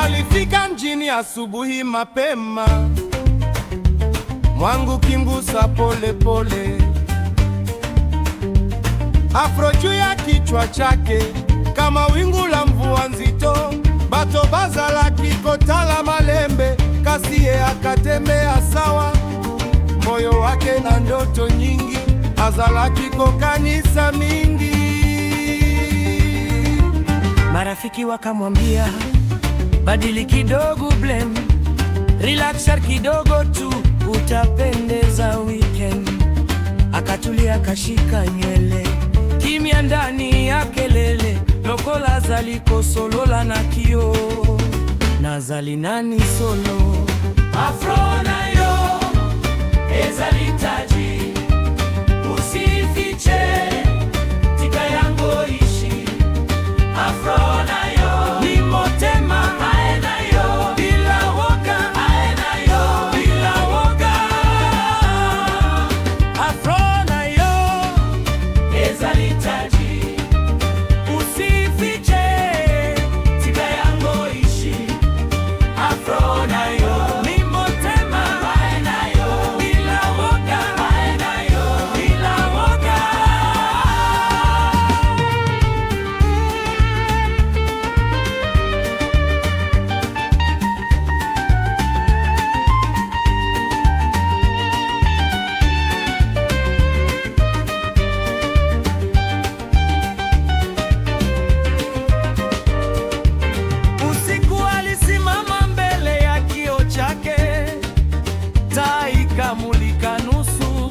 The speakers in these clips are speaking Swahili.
Alifika mjini asubuhi mapema, Mwangu kimgusa pole pole, afro juu ya kichwa chake kama wingu la mvua nzito. Bato bazala kikotala malembe, Kasiye akatembea sawa, moyo wake na ndoto nyingi, azala kiko kanisa mingi. Marafiki wakamwambia, badili kidogo blame, relaxer kidogo tu, utapendeza weekend. Akatulia akashika nywele, kimya ndani ya kelele, lokola zaliko solola na kio nazali nani solo afro na yo ezalitaji usifiche tika yango ishi afro na yo ni motema ae na yo bila woga ae na yo bila woga afro na yo ezalitaji mulika nusu,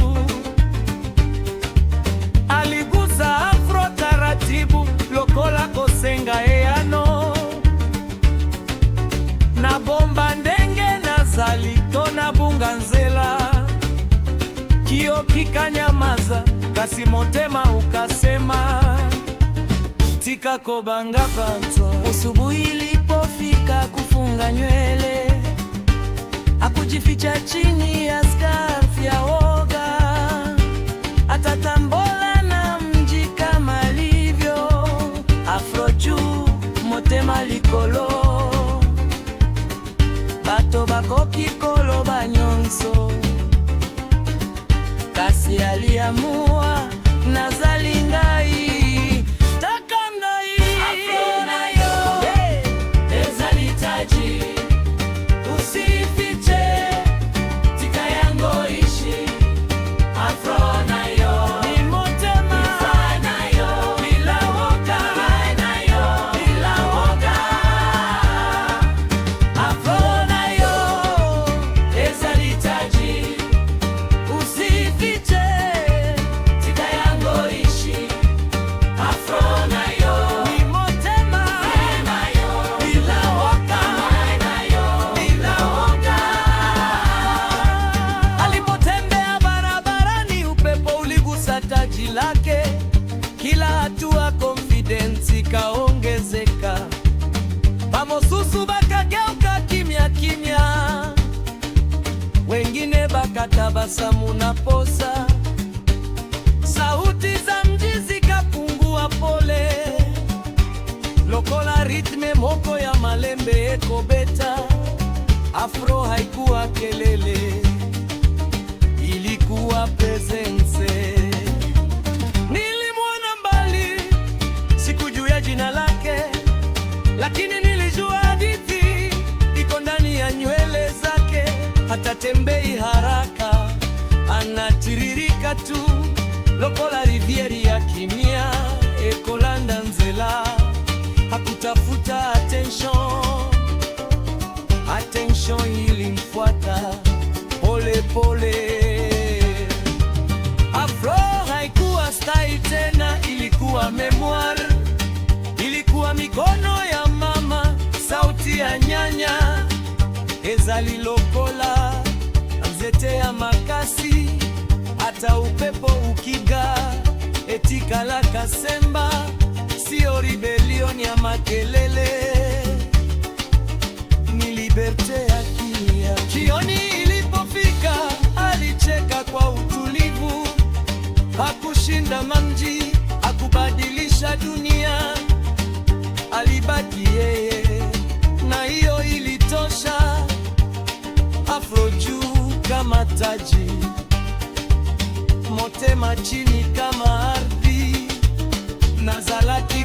aliguza afro taratibu, lokola kosenga eyano na bomba ndenge na zalito na bunga nzela, kio kikanyamaza, kasi motema ukasema tika kobanga pantwa. Usubuhi ilipofika kufunga nywele, akujificha chini ya scarf ya woga, atatambola na mji kama alivyo, afro juu motema likolo, bato bako kikolo banyonso. Kasi aliamua nazali ngai lake, kila hatua confidence ikaongezeka, bamosusu bakageuka kimya kimya, wengine bakatabasamu na posa, sauti za mji zikapungua pole, lokola ritme moko ya malembe ekobeta. Afro haikuwa kelele, ilikuwa presence. Lakini nilijua hadithi iko ndani ya nywele zake, hatatembei haraka, anatiririka tu, lokola rivieri ya kimya, ekolanda nzela, hakutafuta attention ilimfuata pole pole. Afro haikuwa style tena, ilikuwa memoire, ilikuwa mikono ya mama, sauti ya nyanya, ezali lokola nzete ya makasi, hata upepo ukiga etikala kasemba, sio rebellion ya makelele, ni liberte ya kimya. Jioni ilipofika, alicheka kwa utulivu, hakushinda manji, hakubadilisha dunia, alibaki yeye na hiyo kama taji, motema chini kama ardhi, nazalaki